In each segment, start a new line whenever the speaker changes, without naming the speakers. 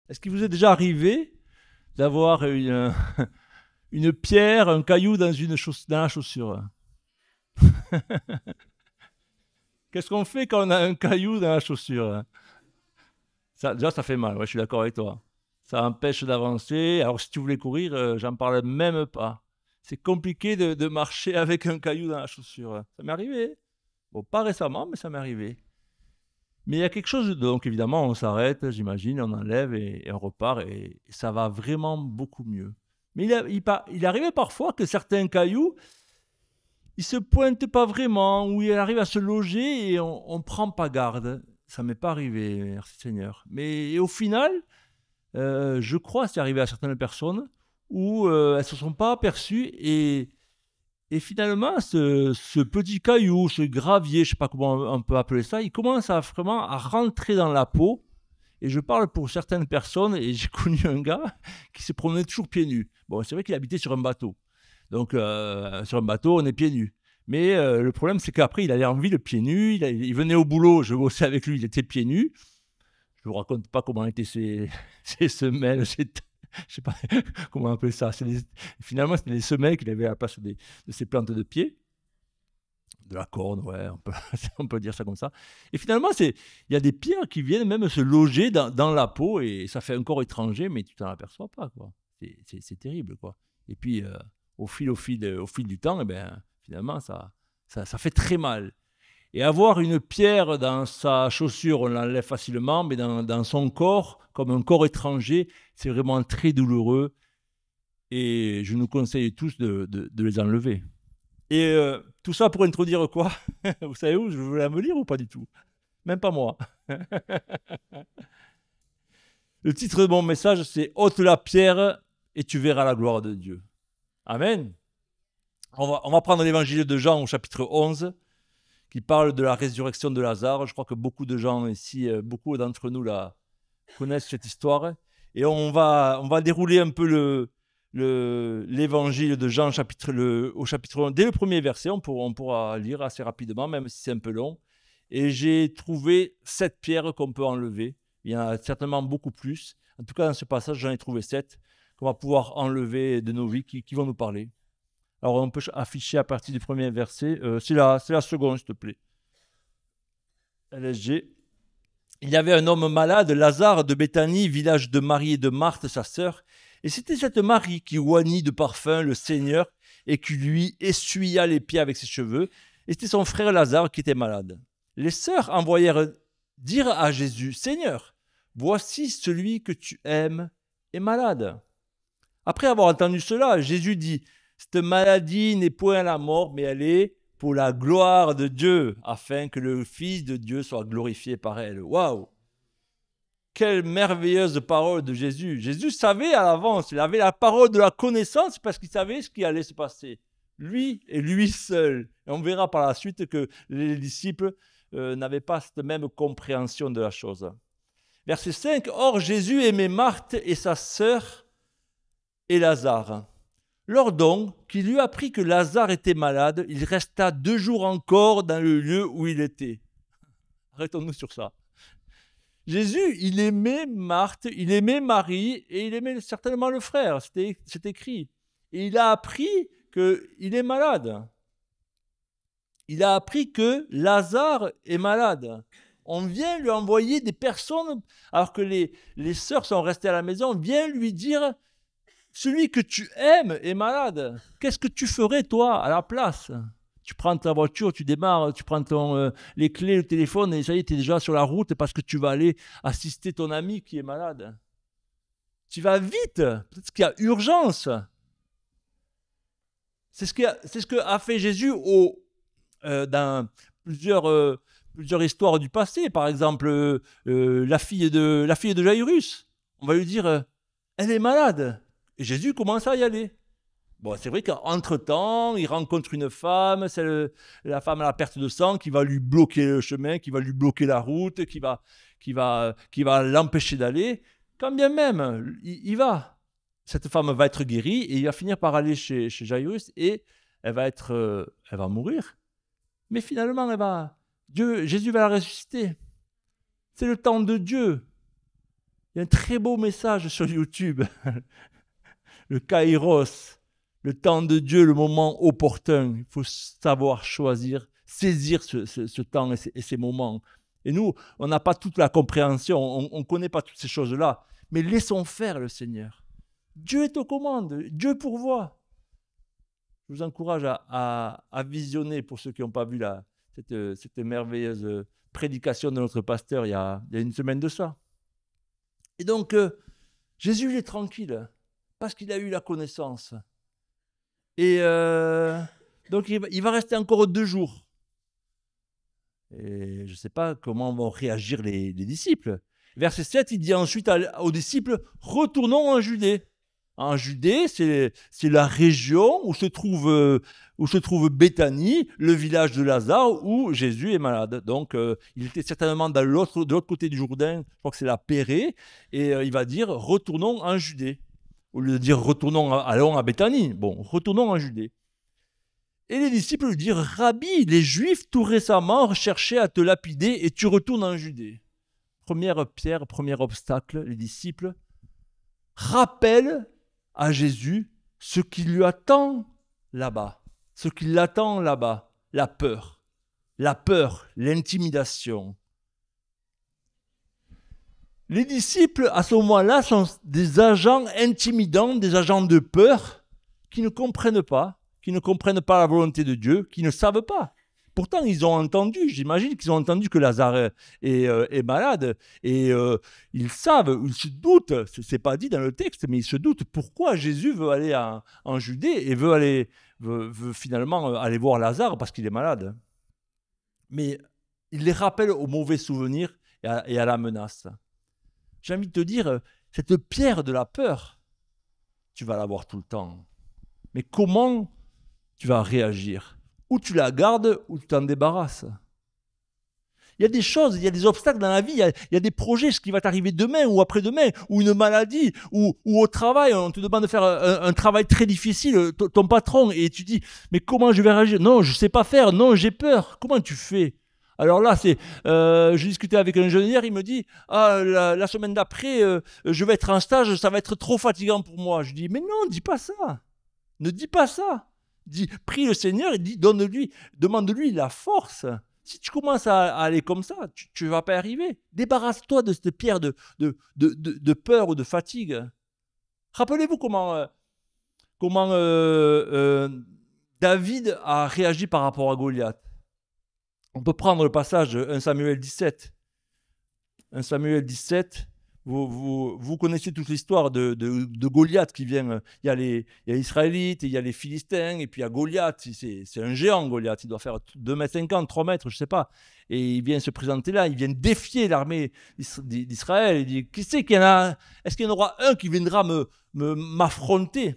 Est-ce qu'il vous est déjà arrivé d'avoir une pierre, un caillou dans, dans la chaussure? Qu'est-ce qu'on fait quand on a un caillou dans la chaussure? Ça, déjà, ça fait mal, ouais, je suis d'accord avec toi. Ça empêche d'avancer. Alors, si tu voulais courir, j'en parle même pas. C'est compliqué de marcher avec un caillou dans la chaussure. Ça m'est arrivé. Bon, pas récemment, mais ça m'est arrivé. Mais il y a quelque chose, donc évidemment, on s'arrête, j'imagine, on enlève et on repart et ça va vraiment beaucoup mieux. Mais il arrivait parfois que certains cailloux, ils se pointent pas vraiment, ou ils arrivent à se loger et on prend pas garde. Ça m'est pas arrivé, merci Seigneur. Mais et au final, je crois que c'est arrivé à certaines personnes où elles se sont pas aperçues et finalement, ce petit caillou, ce gravier, je sais pas comment on peut appeler ça, il commence à vraiment à rentrer dans la peau. Et je parle pour certaines personnes, et j'ai connu un gars qui se promenait toujours pieds nus. Bon, c'est vrai qu'il habitait sur un bateau. Donc, sur un bateau, on est pieds nus. Mais le problème, c'est qu'après, il allait en ville pieds nus. Il venait au boulot, je bossais avec lui, il était pieds nus. Je ne vous raconte pas comment étaient ses semelles, je sais pas comment appeler ça. Finalement, c'était des semelles qu'il avait à la place de ses plantes de pied. De la corne, ouais, on peut dire ça comme ça. Et finalement, il y a des pierres qui viennent même se loger dans la peau et ça fait un corps étranger, mais tu t'en aperçois pas, quoi. C'est terrible, quoi. Et puis, au fil du temps, eh ben, finalement, ça fait très mal. Et avoir une pierre dans sa chaussure, on l'enlève facilement, mais dans son corps, comme un corps étranger, c'est vraiment très douloureux. Et je nous conseille tous de les enlever. Et tout ça pour introduire quoi? Vous savez où je voulais me lire ou pas du tout? Même pas moi. Le titre de mon message, c'est ôte la pierre et tu verras la gloire de Dieu. Amen. On va prendre l'évangile de Jean au chapitre 11 qui parle de la résurrection de Lazare. Je crois que beaucoup de gens ici, beaucoup d'entre nous connaissent cette histoire. Et on va dérouler un peu l'évangile de Jean au chapitre 1. Dès le premier verset, on pourra lire assez rapidement, même si c'est un peu long. Et j'ai trouvé 7 pierres qu'on peut enlever. Il y en a certainement beaucoup plus. En tout cas, dans ce passage, j'en ai trouvé 7 qu'on va pouvoir enlever de nos vies, qui vont nous parler. Alors, on peut afficher à partir du premier verset. C'est la seconde, s'il te plaît. LSG. Il y avait un homme malade, Lazare de Béthanie, village de Marie et de Marthe, sa sœur. Et c'était cette Marie qui oignit de parfum le Seigneur et qui lui essuya les pieds avec ses cheveux. Et c'était son frère Lazare qui était malade. Les sœurs envoyèrent dire à Jésus, Seigneur, voici celui que tu aimes est malade. Après avoir entendu cela, Jésus dit, cette maladie n'est point la mort, mais elle est pour la gloire de Dieu, afin que le Fils de Dieu soit glorifié par elle. Waouh! Quelle merveilleuse parole de Jésus. Jésus savait à l'avance, il avait la parole de la connaissance parce qu'il savait ce qui allait se passer. Lui et lui seul. Et on verra par la suite que les disciples n'avaient pas cette même compréhension de la chose. Verset 5, or Jésus aimait Marthe et sa sœur et Lazare. Lors donc qu'il lui apprit que Lazare était malade, il resta 2 jours encore dans le lieu où il était. Arrêtons-nous sur ça. Jésus, il aimait Marthe, il aimait Marie et il aimait certainement le frère, c'est écrit. Et il a appris qu'il est malade. Il a appris que Lazare est malade. On vient lui envoyer des personnes, alors que les sœurs sont restées à la maison, on vient lui dire, celui que tu aimes est malade. Qu'est-ce que tu ferais, toi, à la place? Tu prends ta voiture, tu démarres, tu prends les clés, le téléphone, et ça y est, tu es déjà sur la route parce que tu vas aller assister ton ami qui est malade. Tu vas vite, peut-être qu'il y a urgence. C'est ce que a fait Jésus dans plusieurs histoires du passé. Par exemple, la fille de Jairus. On va lui dire, elle est malade. Et Jésus commence à y aller. Bon, c'est vrai qu'entre-temps, il rencontre une femme, c'est la femme à la perte de sang, qui va lui bloquer le chemin, qui va lui bloquer la route, qui va l'empêcher d'aller. Quand bien même, il va. Cette femme va être guérie et il va finir par aller chez Jairus et elle va mourir. Mais finalement, Jésus va la ressusciter. C'est le temps de Dieu. Il y a un très beau message sur YouTube. Le Kairos, le temps de Dieu, le moment opportun. Il faut savoir choisir, saisir ce temps et ces moments. Et nous, on n'a pas toute la compréhension, on ne connaît pas toutes ces choses-là, mais laissons faire le Seigneur. Dieu est aux commandes, Dieu pourvoit. Je vous encourage à visionner, pour ceux qui n'ont pas vu cette merveilleuse prédication de notre pasteur il y a une semaine de ça. Et donc, Jésus il est tranquille, parce qu'il a eu la connaissance. Et donc, il va rester encore 2 jours. Et je ne sais pas comment vont réagir les disciples. Verset 7, il dit ensuite aux disciples, « Retournons en Judée. » En Judée, c'est la région où se trouve Béthanie, le village de Lazare, où Jésus est malade. Donc, il était certainement de l'autre côté du Jourdain, je crois que c'est la Pérée, et il va dire « Retournons en Judée ». Au lieu de dire « allons à Béthanie », bon, « Retournons en Judée ». Et les disciples lui dirent « Rabbi, les Juifs tout récemment recherchaient à te lapider et tu retournes en Judée. » Première pierre, premier obstacle, les disciples rappellent à Jésus ce qui lui attend là-bas, la peur, l'intimidation. Les disciples, à ce moment-là, sont des agents intimidants, des agents de peur qui ne comprennent pas la volonté de Dieu, qui ne savent pas. Pourtant, ils ont entendu, j'imagine qu'ils ont entendu que Lazare est malade, et ils savent, ils se doutent, ce n'est pas dit dans le texte, mais ils se doutent pourquoi Jésus veut aller en Judée et veut finalement aller voir Lazare parce qu'il est malade. Mais il les rappelle aux mauvais souvenirs et à la menace. J'ai envie de te dire, cette pierre de la peur, tu vas l'avoir tout le temps. Mais comment tu vas réagir ? Ou tu la gardes, ou tu t'en débarrasses. Il y a des choses, il y a des obstacles dans la vie, il y a des projets, ce qui va t'arriver demain ou après-demain, ou une maladie, ou au travail, on te demande de faire un travail très difficile, ton patron, et tu dis, mais comment je vais réagir ? Non, je ne sais pas faire, non, j'ai peur. Comment tu fais ? Alors là, je discutais avec un jeune hier, il me dit, la semaine d'après, je vais être en stage, ça va être trop fatigant pour moi. Je dis, mais non, dis pas ça. Ne dis pas ça. Prie le Seigneur et demande-lui la force. Si tu commences à aller comme ça, tu ne vas pas y arriver. Débarrasse-toi de cette pierre de peur ou de fatigue. Rappelez-vous comment David a réagi par rapport à Goliath. On peut prendre le passage 1 Samuel 17. 1 Samuel 17, vous connaissez toute l'histoire de Goliath qui vient. Il y a les Israélites, il y a les Philistins, et puis il y a Goliath. C'est un géant, Goliath. Il doit faire 2,50 m, 3 mètres, je ne sais pas. Et il vient se présenter là. Il vient défier l'armée d'Israël. Il dit, qui c'est qu'il y en a ? Est-ce qu'il y en aura un qui viendra m'affronter ?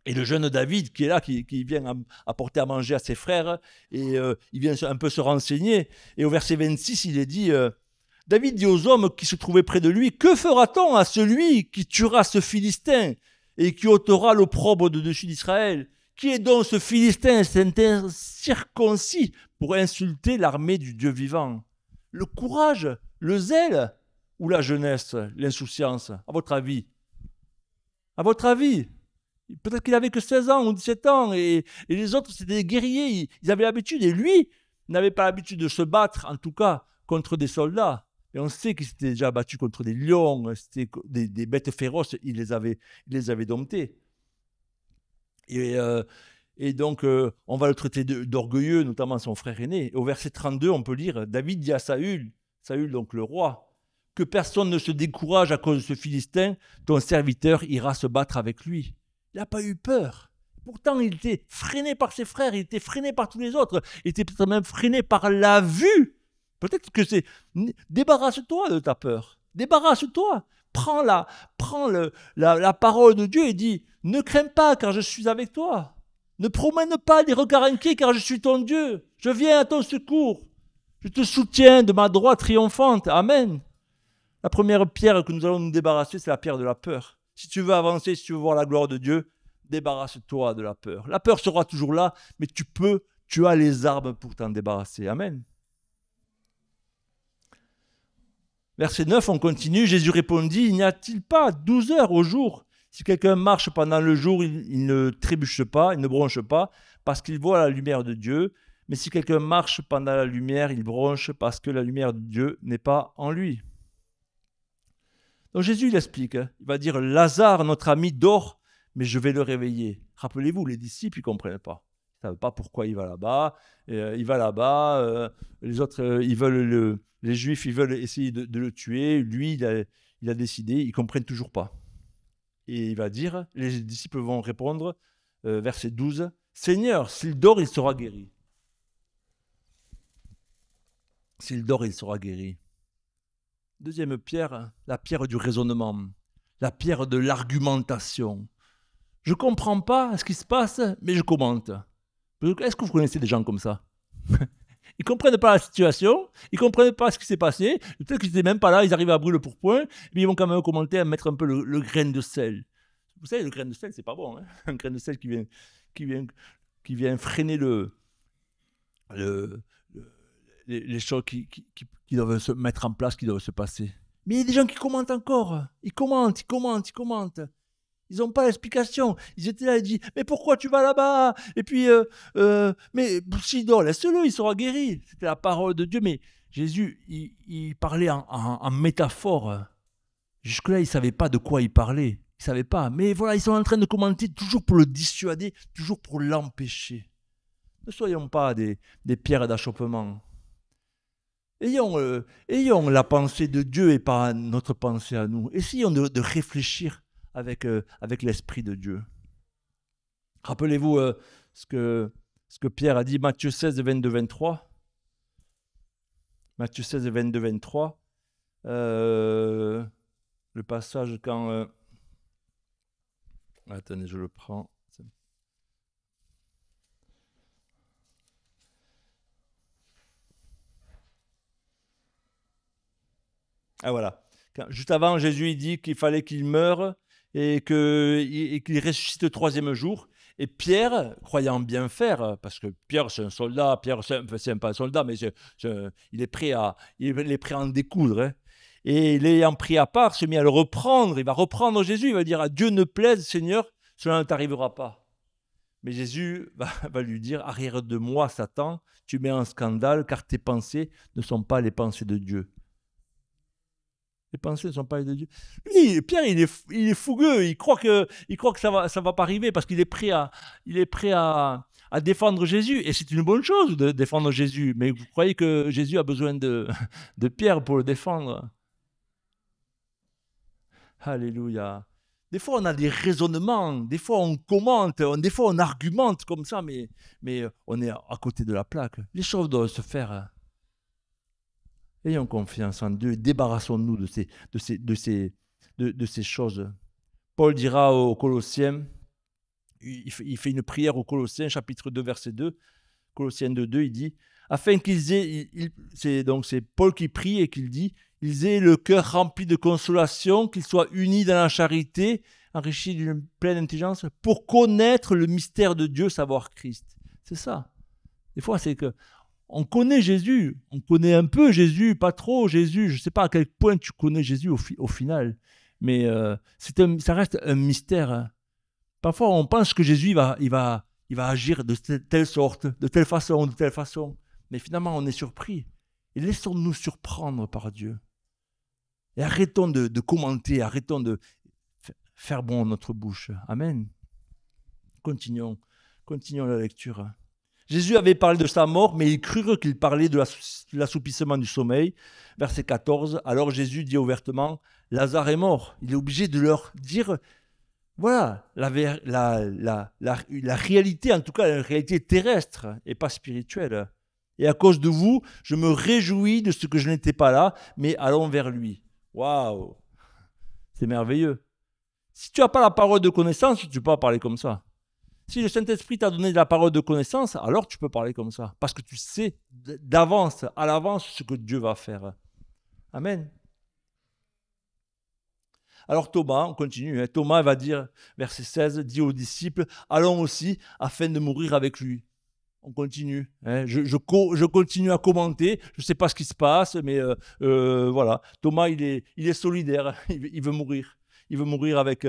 Et le jeune David qui est là, qui vient apporter à manger à ses frères, et il vient un peu se renseigner. Et au verset 26, il est dit, David dit aux hommes qui se trouvaient près de lui, « Que fera-t-on à celui qui tuera ce Philistin et qui ôtera l'opprobre de dessus d'Israël ? Qui est donc ce Philistin, cet incirconcis, pour insulter l'armée du Dieu vivant ?» Le courage, le zèle ou la jeunesse, l'insouciance, à votre avis ? À votre avis ? Peut-être qu'il n'avait que 16 ans ou 17 ans, et les autres, c'était des guerriers, ils avaient l'habitude, et lui n'avait pas l'habitude de se battre, en tout cas, contre des soldats. Et on sait qu'il s'était déjà battu contre des lions, c'était des bêtes féroces, il les avait domptés. Et donc, on va le traiter d'orgueilleux, notamment son frère aîné. Et au verset 32, on peut lire, David dit à Saül, donc le roi, « Que personne ne se décourage à cause de ce Philistin, ton serviteur ira se battre avec lui. » Il n'a pas eu peur. Pourtant, il était freiné par ses frères, il était freiné par tous les autres, il était peut-être même freiné par la vue. Peut-être que c'est... Débarrasse-toi de ta peur. Débarrasse-toi. Prends la parole de Dieu et dis, ne crains pas car je suis avec toi. Ne promène pas des regards inquiets car je suis ton Dieu. Je viens à ton secours. Je te soutiens de ma droite triomphante. Amen. La première pierre que nous allons nous débarrasser, c'est la pierre de la peur. Si tu veux avancer, si tu veux voir la gloire de Dieu, débarrasse-toi de la peur. La peur sera toujours là, mais tu as les armes pour t'en débarrasser. Amen. Verset 9, on continue. Jésus répondit, « N'y a-t-il pas 12 heures au jour ? Si quelqu'un marche pendant le jour, il ne trébuche pas, il ne bronche pas, parce qu'il voit la lumière de Dieu. Mais si quelqu'un marche pendant la lumière, il bronche parce que la lumière de Dieu n'est pas en lui. » Donc Jésus, il explique. Il va dire, « Lazare, notre ami, dort, mais je vais le réveiller. » Rappelez-vous, les disciples, ils ne comprennent pas. Ils ne savent pas pourquoi il va là-bas. Les autres, les Juifs, ils veulent essayer de le tuer. Lui, il a décidé, ils ne comprennent toujours pas. Et il va dire, les disciples vont répondre, verset 12, « Seigneur, s'il dort, il sera guéri. » S'il dort, il sera guéri. Deuxième pierre, la pierre du raisonnement, la pierre de l'argumentation. Je ne comprends pas ce qui se passe, mais je commente. Est-ce que vous connaissez des gens comme ça? Ils ne comprennent pas la situation, ils ne comprennent pas ce qui s'est passé, peut-être qu'ils n'étaient même pas là, ils arrivent à brûle pour point, mais ils vont quand même commenter, à mettre un peu le grain de sel. Vous savez, le grain de sel, c'est pas bon. Hein, un grain de sel qui vient freiner les choses qui doivent se mettre en place, qui doivent se passer. Mais il y a des gens qui commentent encore. Ils commentent. Ils n'ont pas l'explication. Ils étaient là et disent, mais pourquoi tu vas là-bas? Et puis, mais s'il dort, laisse-le, il sera guéri. C'était la parole de Dieu. Mais Jésus, il parlait en métaphore. Jusque-là, il ne savait pas de quoi il parlait. Il ne savait pas. Mais voilà, ils sont en train de commenter toujours pour le dissuader, toujours pour l'empêcher. Ne soyons pas des pierres d'achoppement. Ayons la pensée de Dieu et pas notre pensée à nous. Essayons de réfléchir avec l'Esprit de Dieu. Rappelez-vous ce que Pierre a dit, Matthieu 16, 22, 23. Matthieu 16, 22, 23. Le passage quand... Attendez, je le prends. Ah voilà. Juste avant, Jésus il dit qu'il fallait qu'il meure et qu'il ressuscite le troisième jour. Et Pierre, croyant bien faire, parce que Pierre c'est un soldat, Pierre c'est pas un soldat, mais il est prêt à en découdre. Hein. Et l'ayant pris à part, se mit à le reprendre. Il va reprendre Jésus, il va dire, « À Dieu ne plaise, Seigneur, cela ne t'arrivera pas. » Mais Jésus va lui dire, « Arrière de moi, Satan, tu mets en scandale, car tes pensées ne sont pas les pensées de Dieu. » Les pensées ne sont pas les de Dieu. Lui, Pierre, il est fougueux. Il croit que ça va pas arriver parce qu'il est prêt à défendre Jésus. Et c'est une bonne chose de défendre Jésus. Mais vous croyez que Jésus a besoin de Pierre pour le défendre? Alléluia. Des fois, on a des raisonnements. Des fois, on commente. Des fois, on argumente comme ça. Mais on est à côté de la plaque. Les choses doivent se faire. Ayons confiance en Dieu, débarrassons-nous de ces choses. Paul dira aux Colossiens, il fait une prière aux Colossiens, chapitre 2, verset 2, Colossiens 2, 2, il dit, afin qu'ils aient, c'est Paul qui prie et qu'il dit, ils aient le cœur rempli de consolation, qu'ils soient unis dans la charité, enrichis d'une pleine intelligence, pour connaître le mystère de Dieu, savoir Christ. C'est ça. Des fois, c'est que on connaît Jésus, on connaît un peu Jésus, pas trop Jésus. Je ne sais pas à quel point tu connais Jésus au final, mais ça reste un mystère. Hein. Parfois, on pense que Jésus il va agir de telle sorte, de telle façon. Mais finalement, on est surpris. Et laissons-nous surprendre par Dieu. Et arrêtons de commenter, arrêtons de faire bon notre bouche. Amen. Continuons la lecture. Jésus avait parlé de sa mort, mais ils crurent qu'il parlait de l'assoupissement du sommeil. Verset 14, alors Jésus dit ouvertement, Lazare est mort. Il est obligé de leur dire, voilà, la réalité, en tout cas la réalité terrestre et pas spirituelle. Et à cause de vous, je me réjouis de ce que je n'étais pas là, mais allons vers lui. Waouh, c'est merveilleux. Si tu n'as pas la parole de connaissance, tu ne peux pas parler comme ça. Si le Saint-Esprit t'a donné de la parole de connaissance, alors tu peux parler comme ça. Parce que tu sais d'avance, à l'avance, ce que Dieu va faire. Amen. Alors Thomas, on continue. Hein, Thomas va dire, verset 16, dit aux disciples, allons aussi afin de mourir avec lui. On continue. Hein. Je continue à commenter. Je ne sais pas ce qui se passe, mais voilà. Thomas, il est solidaire. Il veut mourir. Il veut mourir avec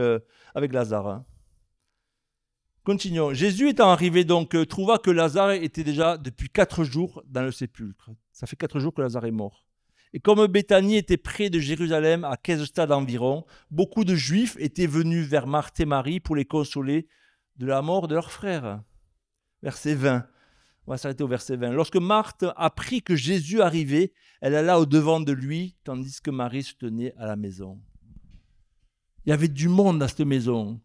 Lazare. Hein. Continuons. Jésus étant arrivé donc, trouva que Lazare était déjà depuis 4 jours dans le sépulcre. Ça fait 4 jours que Lazare est mort. Et comme Béthanie était près de Jérusalem, à 15 stades environ, beaucoup de Juifs étaient venus vers Marthe et Marie pour les consoler de la mort de leur frère. Verset 20. On va s'arrêter au verset 20. Lorsque Marthe apprit que Jésus arrivait, elle alla au-devant de lui, tandis que Marie se tenait à la maison. Il y avait du monde dans cette maison.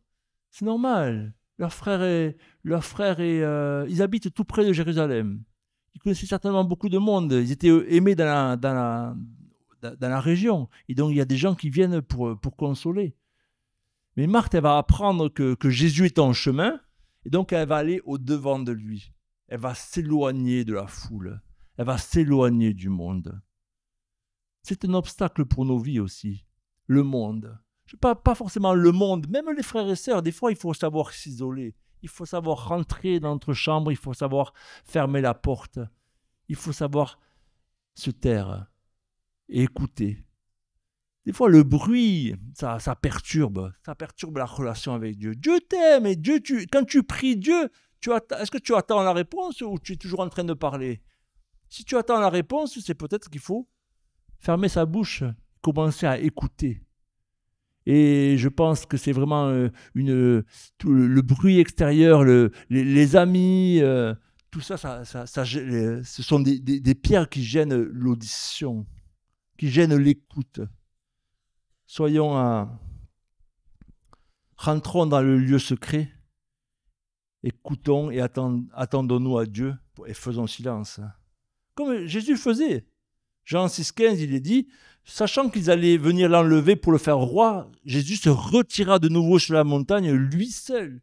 C'est normal. Leur frère ils habitent tout près de Jérusalem. Ils connaissaient certainement beaucoup de monde. Ils étaient aimés dans la région. Et donc, il y a des gens qui viennent pour consoler. Mais Marthe, elle va apprendre que Jésus est en chemin. Et donc, elle va aller au-devant de lui. Elle va s'éloigner de la foule. Elle va s'éloigner du monde. C'est un obstacle pour nos vies aussi. Le monde. Pas forcément le monde. Même les frères et sœurs, des fois, il faut savoir s'isoler. Il faut savoir rentrer dans notre chambre. Il faut savoir fermer la porte. Il faut savoir se taire et écouter. Des fois, le bruit, ça perturbe. Ça perturbe la relation avec Dieu. Dieu t'aime et quand tu pries Dieu, est-ce que tu attends la réponse ou tu es toujours en train de parler? Si tu attends la réponse, c'est peut-être qu'il faut fermer sa bouche, commencer à écouter. Et je pense que c'est vraiment tout le bruit extérieur, les amis, tout ça, ce sont des pierres qui gênent l'audition, qui gênent l'écoute. Rentrons dans le lieu secret, écoutons et attendons-nous à Dieu et faisons silence. Comme Jésus faisait. Jean 6,15, il est dit, sachant qu'ils allaient venir l'enlever pour le faire roi, Jésus se retira de nouveau sur la montagne, lui seul.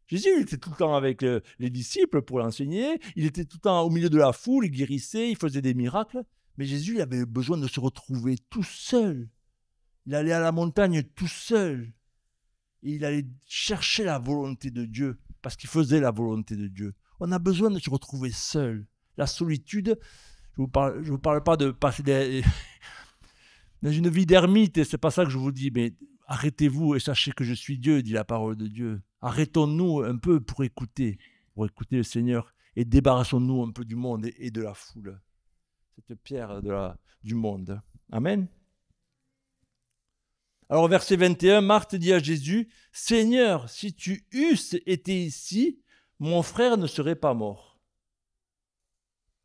Jésus, il était tout le temps avec les disciples pour l'enseigner, il était tout le temps au milieu de la foule, il guérissait, il faisait des miracles, mais Jésus, il avait besoin de se retrouver tout seul. Il allait à la montagne tout seul. Et il allait chercher la volonté de Dieu, parce qu'il faisait la volonté de Dieu. On a besoin de se retrouver seul. La solitude, je vous parle pas de passer dans une vie d'ermite, c'est pas ça que je vous dis, mais arrêtez-vous et sachez que je suis Dieu, dit la parole de Dieu. Arrêtons-nous un peu pour écouter le Seigneur, et débarrassons-nous un peu du monde et de la foule. Cette pierre du monde. Amen. Alors, verset 21, Marthe dit à Jésus, « Seigneur, si tu eusses été ici, mon frère ne serait pas mort. »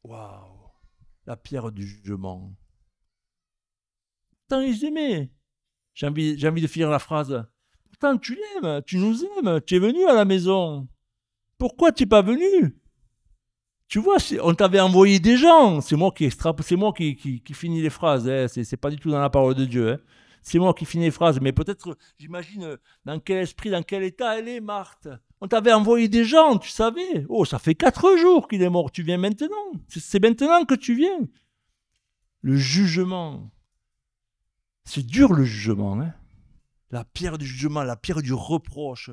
Waouh, la pierre du jugement. Pourtant, ils aimaient. J'ai envie de finir la phrase. Pourtant, tu l'aimes, tu nous aimes, tu es venu à la maison. Pourquoi tu n'es pas venu? Tu vois, on t'avait envoyé des gens. C'est moi qui finis les phrases. Hein. C'est pas du tout dans la parole de Dieu. Hein. C'est moi qui finis les phrases. Mais peut-être, j'imagine dans quel esprit, dans quel état elle est, Marthe. On t'avait envoyé des gens, tu savais. Oh, ça fait 4 jours qu'il est mort. Tu viens maintenant. C'est maintenant que tu viens. Le jugement. C'est dur le jugement. Hein. La pierre du jugement, la pierre du reproche.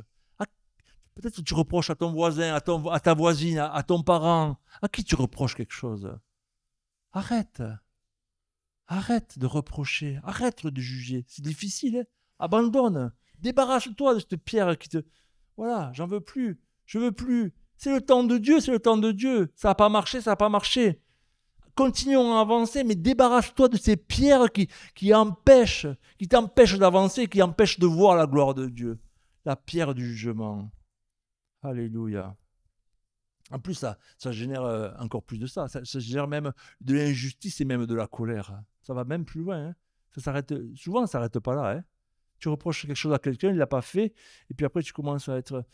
Peut-être que tu reproches à ton voisin, à ta voisine, à ton parent. À qui tu reproches quelque chose? Arrête. Arrête de reprocher. Arrête de juger. C'est difficile. Hein. Abandonne. Débarrasse-toi de cette pierre qui te... Voilà, j'en veux plus. Je veux plus. C'est le temps de Dieu, c'est le temps de Dieu. Ça n'a pas marché, ça n'a pas marché. Continuons à avancer, mais débarrasse-toi de ces pierres qui t'empêchent d'avancer, qui empêchent de voir la gloire de Dieu. La pierre du jugement. Alléluia. En plus, ça génère encore plus de ça. Ça génère même de l'injustice et même de la colère. Ça va même plus loin. Hein. Souvent, ça ne s'arrête pas là. Hein. Tu reproches quelque chose à quelqu'un, il ne l'a pas fait, et puis après, tu commences à être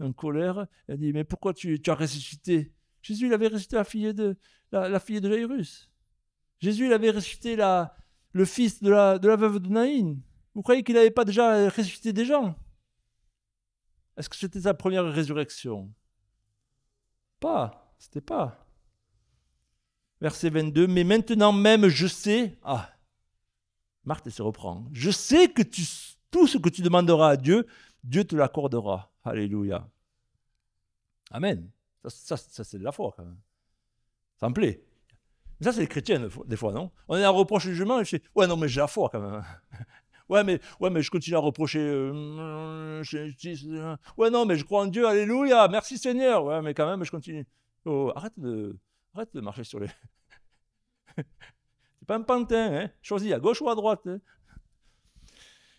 en colère. Elle dit, mais pourquoi tu as ressuscité? Jésus, il avait ressuscité la fille de Jairus. Jésus, il avait ressuscité le fils de la veuve de Naïn. Vous croyez qu'il n'avait pas déjà ressuscité des gens? Est-ce que c'était sa première résurrection? Pas, c'était pas. Verset 22, mais maintenant même je sais, Marthe se reprend, je sais que tout ce que tu demanderas à Dieu, Dieu te l'accordera. Alléluia. Amen. Ça, c'est de la foi, quand même. Ça me plaît. Ça, c'est les chrétiens, des fois, non? On est à reproche du jugement, et je dis, ouais, non, mais j'ai la foi, quand même. Ouais, mais je continue à reprocher. Ouais, non, mais je crois en Dieu, alléluia, merci Seigneur. Ouais, mais quand même, je continue. Oh, arrête de marcher sur les. C'est pas un pantin, hein? Choisis à gauche ou à droite. Hein?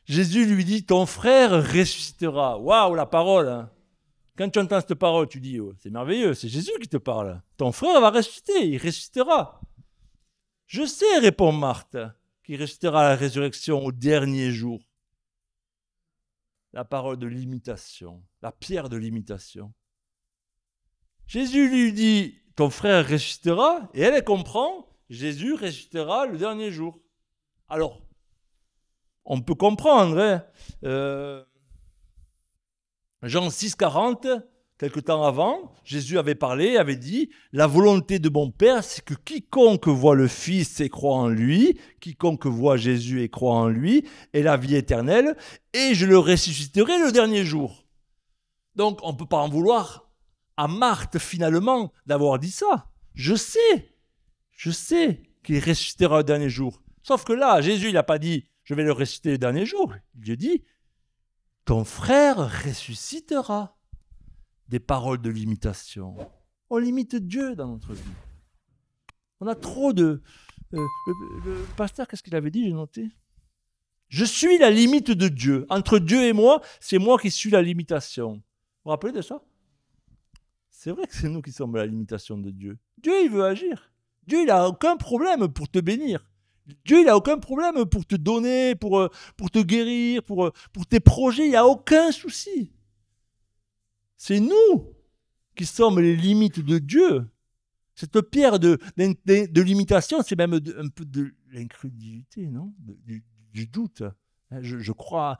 Jésus lui dit, ton frère ressuscitera. Waouh, la parole. Hein? Quand tu entends cette parole, tu dis, oh, c'est merveilleux, c'est Jésus qui te parle. Ton frère va ressusciter, il ressuscitera. Je sais, répond Marthe, qu'il ressuscitera à la résurrection au dernier jour. La parole de l'imitation, la pierre de l'imitation. Jésus lui dit, ton frère ressuscitera, et elle comprend, Jésus ressuscitera le dernier jour. Alors, on peut comprendre, hein, Jean 6,40, quelque temps avant, Jésus avait parlé, avait dit, la volonté de mon Père, c'est que quiconque voit le Fils et croit en lui, quiconque voit Jésus et croit en lui, ait la vie éternelle, et je le ressusciterai le dernier jour. Donc, on ne peut pas en vouloir à Marthe, finalement, d'avoir dit ça. Je sais qu'il ressuscitera le dernier jour. Sauf que là, Jésus, il n'a pas dit, je vais le ressusciter le dernier jour. Il dit, ton frère ressuscitera. Des paroles de l'imitation. On limite Dieu dans notre vie. On a trop de... le pasteur, qu'est-ce qu'il avait dit, j'ai noté? Je suis la limite de Dieu. Entre Dieu et moi, c'est moi qui suis la limitation. Vous vous rappelez de ça? C'est vrai que c'est nous qui sommes la limitation de Dieu. Dieu, il veut agir. Dieu, il n'a aucun problème pour te bénir. Dieu, il n'a aucun problème pour te donner, pour te guérir, pour tes projets. Il n'y a aucun souci. C'est nous qui sommes les limites de Dieu. Cette pierre de l'imitation, c'est même un peu de l'incrédulité, non? Du doute. Je crois,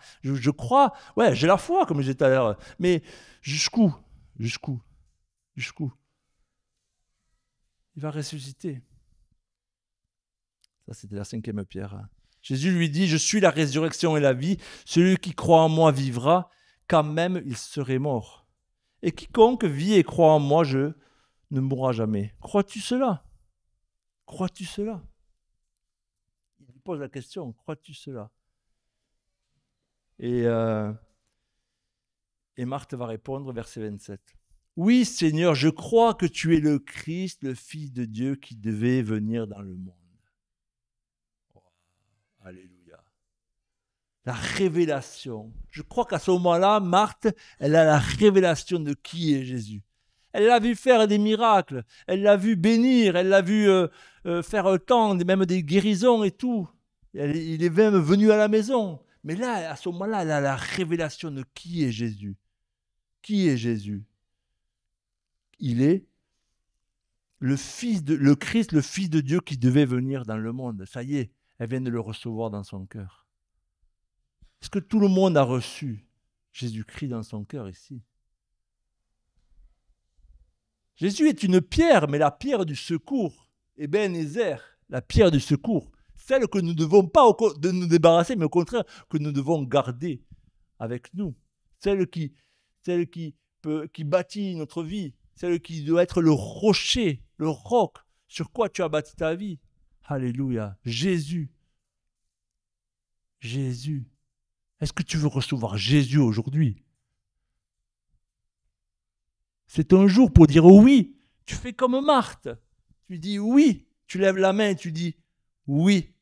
ouais, j'ai la foi, comme je disais tout à l'heure, mais jusqu'où? Il va ressusciter. Ça, c'était la 5e pierre. Jésus lui dit, je suis la résurrection et la vie. Celui qui croit en moi vivra, quand même il serait mort. Et quiconque vit et croit en moi, je ne mourra jamais. Crois-tu cela? Crois-tu cela? Il lui pose la question, crois-tu cela? Et Marthe va répondre, verset 27. Oui, Seigneur, je crois que tu es le Christ, le Fils de Dieu qui devait venir dans le monde. Oh, alléluia. La révélation. Je crois qu'à ce moment-là, Marthe, elle a la révélation de qui est Jésus. Elle l'a vu faire des miracles, elle l'a vu bénir, elle l'a vu faire tant, même des guérisons et tout. Il est même venu à la maison. Mais là, à ce moment-là, elle a la révélation de qui est Jésus. Qui est Jésus? Il est le Christ, le Fils de Dieu qui devait venir dans le monde. Ça y est, elle vient de le recevoir dans son cœur. Est-ce que tout le monde a reçu Jésus-Christ dans son cœur ici? Jésus est une pierre, mais la pierre du secours. Ebenezer, la pierre du secours. Celle que nous ne devons pas de nous débarrasser, mais au contraire, que nous devons garder avec nous. Celle qui bâtit notre vie. Celle qui doit être le rocher, le roc sur quoi tu as bâti ta vie. Alléluia. Jésus. Jésus. Est-ce que tu veux recevoir Jésus aujourd'hui? C'est un jour pour dire oui. Tu fais comme Marthe. Tu dis oui. Tu lèves la main et tu dis oui.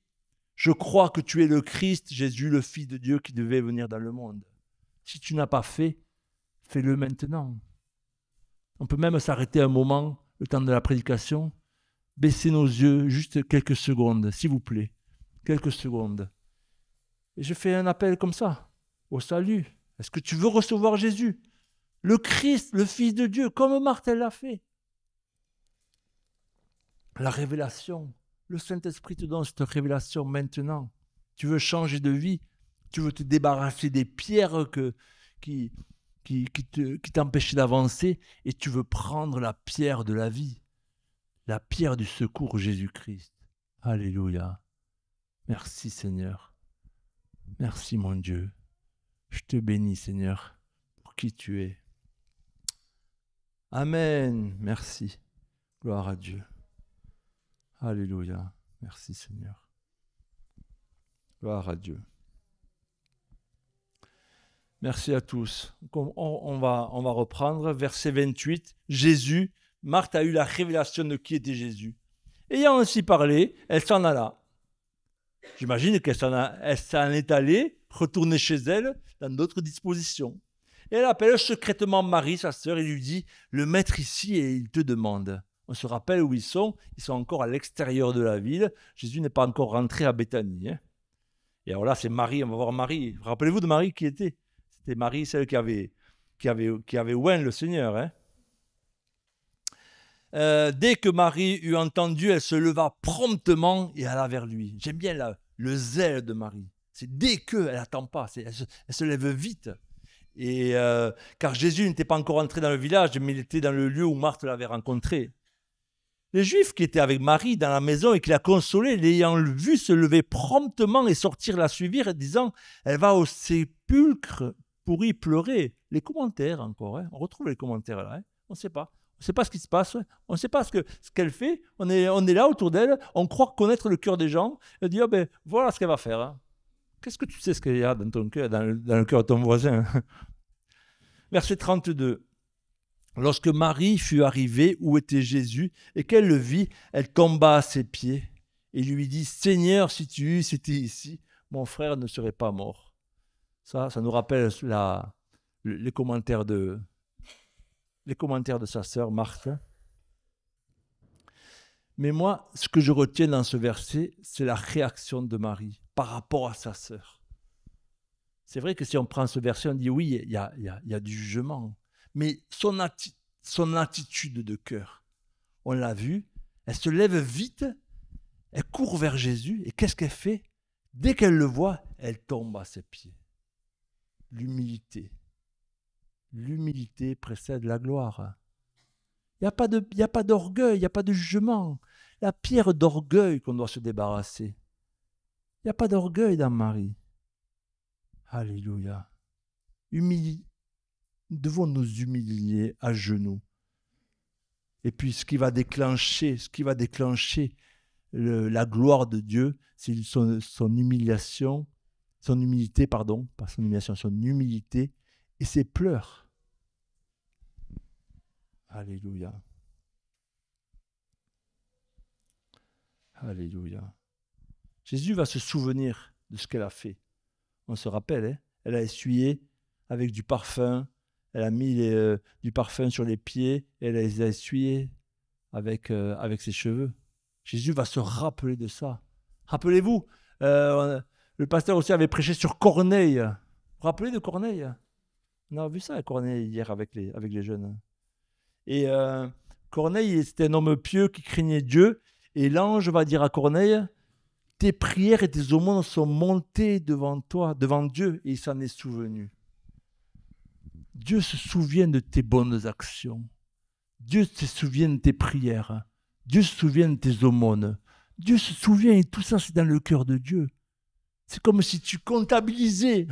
Je crois que tu es le Christ, Jésus, le Fils de Dieu qui devait venir dans le monde. Si tu n'as pas fait, fais-le maintenant. On peut même s'arrêter un moment, le temps de la prédication, baisser nos yeux juste quelques secondes, s'il vous plaît. Quelques secondes. Et je fais un appel comme ça, au salut. Est-ce que tu veux recevoir Jésus? Le Christ, le Fils de Dieu, comme Marthe l'a fait. La révélation. Le Saint-Esprit te donne cette révélation maintenant. Tu veux changer de vie. Tu veux te débarrasser des pierres qui t'empêchaient d'avancer. Et tu veux prendre la pierre de la vie. La pierre du secours, Jésus-Christ. Alléluia. Merci Seigneur. Merci mon Dieu. Je te bénis Seigneur pour qui tu es. Amen. Merci. Gloire à Dieu. Alléluia. Merci Seigneur. Gloire à Dieu. Merci à tous. On va reprendre verset 28. Jésus, Marthe a eu la révélation de qui était Jésus. Ayant ainsi parlé, elle s'en alla. J'imagine qu'elle s'en est allée, retournée chez elle, dans d'autres dispositions. Et elle appelle secrètement Marie, sa sœur, et lui dit, le maître ici et il te demande. On se rappelle où ils sont encore à l'extérieur de la ville. Jésus n'est pas encore rentré à Béthanie. Hein. Et alors là, c'est Marie, on va voir Marie. Rappelez-vous de Marie qui était? C'était Marie, celle qui avait oint le Seigneur. Hein. Dès que Marie eut entendu, elle se leva promptement et alla vers lui. J'aime bien le zèle de Marie. C'est dès que, elle n'attend pas, elle se lève vite. Et car Jésus n'était pas encore entré dans le village, mais il était dans le lieu où Marthe l'avait rencontré. Les Juifs qui étaient avec Marie dans la maison et qui la consolaient, l'ayant vue se lever promptement et sortir la suivre, disant « Elle va au sépulcre pour y pleurer ». Les commentaires encore, hein. On retrouve les commentaires là, hein. On ne sait pas. On ne sait pas ce qui se passe, on ne sait pas ce qu'elle fait. On est là autour d'elle, on croit connaître le cœur des gens. Elle dit « Oh ben, voilà ce qu'elle va faire. Hein. » Qu'est-ce que tu sais ce qu'il y a dans ton cœur, dans le cœur de ton voisin? Verset 32. Lorsque Marie fut arrivée où était Jésus et qu'elle le vit, elle tomba à ses pieds et lui dit « Seigneur, si tu eusses été ici, mon frère ne serait pas mort. » Ça nous rappelle les commentaires de sa sœur Marthe. Mais moi, ce que je retiens dans ce verset, c'est la réaction de Marie par rapport à sa sœur. C'est vrai que si on prend ce verset, on dit oui, il y a du jugement. Mais son attitude de cœur, on l'a vu, elle se lève vite, elle court vers Jésus, et qu'est-ce qu'elle fait? Dès qu'elle le voit, elle tombe à ses pieds. L'humilité. L'humilité précède la gloire. Il n'y a pas d'orgueil, il n'y a pas de jugement. La pierre d'orgueil qu'on doit se débarrasser. Il n'y a pas d'orgueil dans Marie. Alléluia. Nous devons nous humilier à genoux. Et puis ce qui va déclencher la gloire de Dieu, c'est son humilité, et ses pleurs. Alléluia. Alléluia. Jésus va se souvenir de ce qu'elle a fait. On se rappelle, hein, elle a essuyé avec du parfum, elle a mis du parfum sur les pieds, et elle les a essuyés avec ses cheveux. Jésus va se rappeler de ça. Rappelez-vous, le pasteur aussi avait prêché sur Corneille. Vous vous rappelez de Corneille? On a vu ça à Corneille hier avec les jeunes. Et Corneille, c'était un homme pieux qui craignait Dieu. Et l'ange va dire à Corneille, tes prières et tes aumônes sont montées devant toi, devant Dieu, et il s'en est souvenu. Dieu se souvient de tes bonnes actions. Dieu se souvient de tes prières. Dieu se souvient de tes aumônes. Dieu se souvient, et tout ça, c'est dans le cœur de Dieu. C'est comme si tu comptabilisais.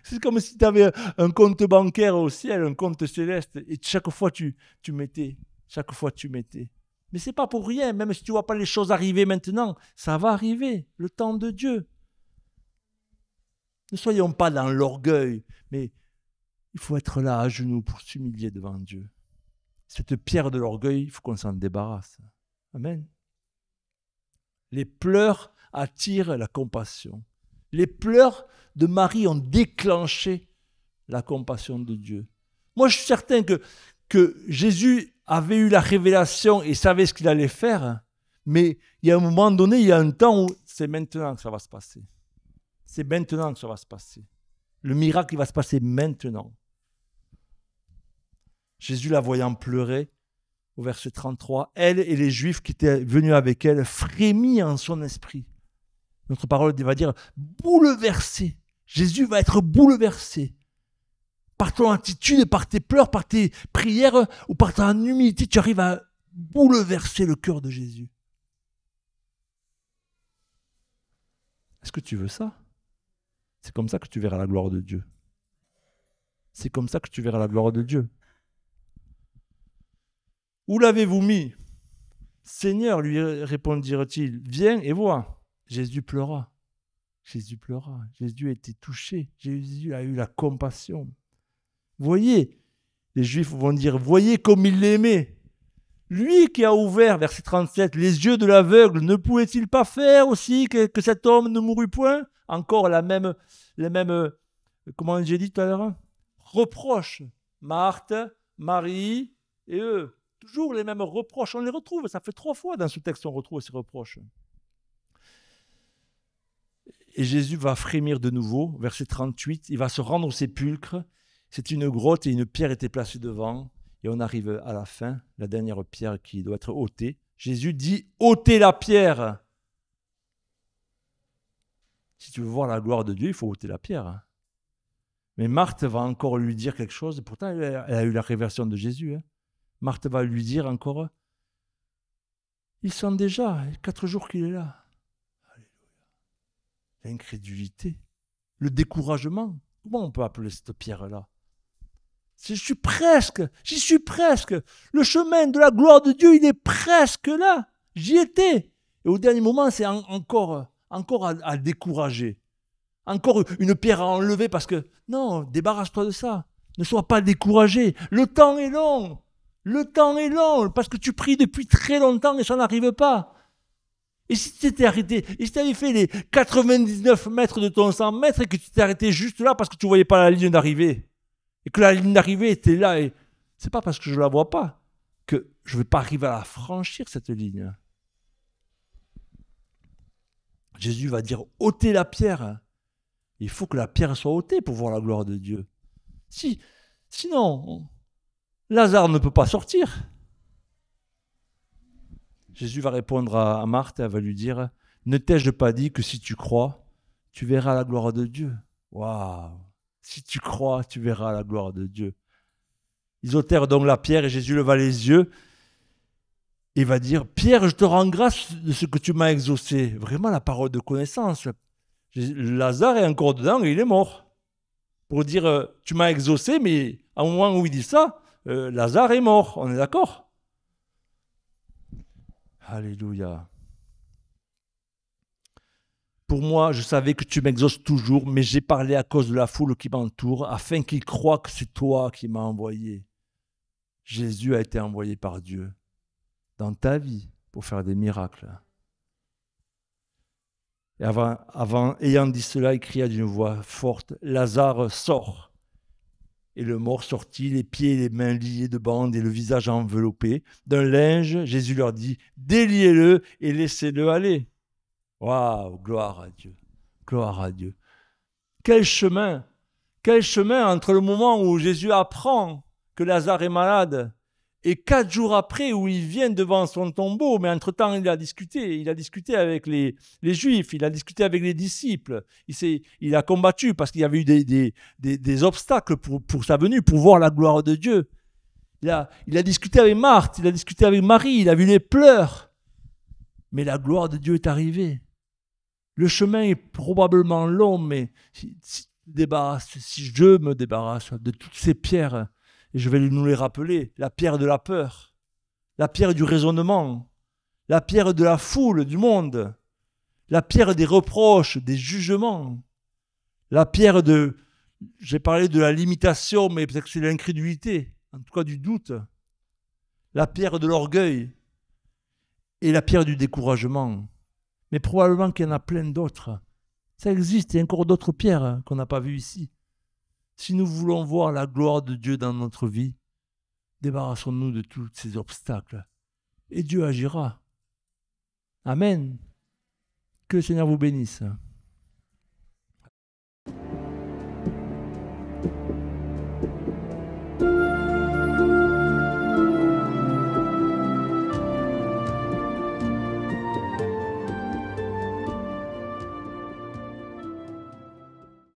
C'est comme si tu avais un compte bancaire au ciel, un compte céleste, et chaque fois tu mettais. Chaque fois tu mettais. Mais ce n'est pas pour rien, même si tu ne vois pas les choses arriver maintenant, ça va arriver, le temps de Dieu. Ne soyons pas dans l'orgueil, mais il faut être là à genoux pour s'humilier devant Dieu. Cette pierre de l'orgueil, il faut qu'on s'en débarrasse. Amen. Les pleurs attirent la compassion. Les pleurs de Marie ont déclenché la compassion de Dieu. Moi, je suis certain que Jésus avait eu la révélation et savait ce qu'il allait faire, mais il y a un moment donné, il y a un temps où c'est maintenant que ça va se passer. C'est maintenant que ça va se passer. Le miracle, il va se passer maintenant. Jésus, la voyant pleurer, au verset 33, elle et les Juifs qui étaient venus avec elle frémit en son esprit. Notre parole va dire bouleversé. Jésus va être bouleversé. Par ton attitude, par tes pleurs, par tes prières ou par ta humilité, tu arrives à bouleverser le cœur de Jésus. Est-ce que tu veux ça? C'est comme ça que tu verras la gloire de Dieu. C'est comme ça que tu verras la gloire de Dieu. Où l'avez-vous mis? Seigneur, lui répondirent-ils, viens et vois. Jésus pleura. Jésus pleura. Jésus a été touché. Jésus a eu la compassion. Voyez, les Juifs vont dire, voyez comme il l'aimait. Lui qui a ouvert, verset 37, les yeux de l'aveugle, ne pouvait-il pas faire aussi que cet homme ne mourût point? Encore les mêmes, comment j'ai dit tout à l'heure, reproches. Marthe, Marie et eux. Toujours les mêmes reproches. On les retrouve, ça fait 3 fois dans ce texte on retrouve ces reproches. Et Jésus va frémir de nouveau, verset 38, il va se rendre au sépulcre. C'est une grotte et une pierre était placée devant. Et on arrive à la fin, la dernière pierre qui doit être ôtée. Jésus dit, ôtez la pierre. Si tu veux voir la gloire de Dieu, il faut ôter la pierre. Mais Marthe va encore lui dire quelque chose. Pourtant, elle a eu la révélation de Jésus. Marthe va lui dire encore, il sent déjà 4 jours qu'il est là. Alléluia. L'incrédulité, le découragement. Comment on peut appeler cette pierre-là? J'y suis presque. Le chemin de la gloire de Dieu, il est presque là. J'y étais. Et au dernier moment, c'est encore à décourager. Encore une pierre à enlever parce que, non, débarrasse-toi de ça. Ne sois pas découragé. Le temps est long. Parce que tu pries depuis très longtemps et ça n'arrive pas. Et si tu t'étais arrêté, et si tu avais fait les 99 mètres de ton 100 mètres et que tu t'es arrêté juste là parce que tu ne voyais pas la ligne d'arrivée, et que la ligne d'arrivée était là, et c'est pas parce que je ne la vois pas que je ne vais pas arriver à la franchir, cette ligne. Jésus va dire, ôtez la pierre. Il faut que la pierre soit ôtée pour voir la gloire de Dieu. Sinon, Lazare ne peut pas sortir. Jésus va répondre à Marthe, elle va lui dire, ne t'ai-je pas dit que si tu crois, tu verras la gloire de Dieu? Waouh! Si tu crois, tu verras la gloire de Dieu. Ils ôtèrent donc la pierre et Jésus leva les yeux et va dire, Pierre, je te rends grâce de ce que tu m'as exaucé. Vraiment la parole de connaissance. Lazare est encore dedans et il est mort. Pour dire, tu m'as exaucé, mais à un moment où il dit ça, Lazare est mort. On est d'accord? Alléluia. Pour moi, je savais que tu m'exauces toujours, mais j'ai parlé à cause de la foule qui m'entoure, afin qu'ils croient que c'est toi qui m'as envoyé. Jésus a été envoyé par Dieu dans ta vie pour faire des miracles. Et ayant dit cela, il cria d'une voix forte, Lazare, sort. Et le mort sortit, les pieds et les mains liés de bandes et le visage enveloppé d'un linge. Jésus leur dit, déliez-le et laissez-le aller. Waouh, gloire à Dieu, gloire à Dieu. Quel chemin entre le moment où Jésus apprend que Lazare est malade et 4 jours après où il vient devant son tombeau, mais entre-temps il a discuté avec les Juifs, il a discuté avec les disciples, il a combattu parce qu'il y avait eu des obstacles pour sa venue, pour voir la gloire de Dieu. Il a discuté avec Marthe, il a discuté avec Marie, il a vu les pleurs, mais la gloire de Dieu est arrivée. Le chemin est probablement long, mais si je me débarrasse de toutes ces pierres, et je vais nous les rappeler, la pierre de la peur, la pierre du raisonnement, la pierre de la foule du monde, la pierre des reproches, des jugements, la pierre j'ai parlé de la limitation, mais peut-être que c'est l'incrédulité, en tout cas du doute, la pierre de l'orgueil et la pierre du découragement. Mais probablement qu'il y en a plein d'autres. Ça existe, il y a encore d'autres pierres qu'on n'a pas vues ici. Si nous voulons voir la gloire de Dieu dans notre vie, débarrassons-nous de tous ces obstacles. Et Dieu agira. Amen. Que le Seigneur vous bénisse.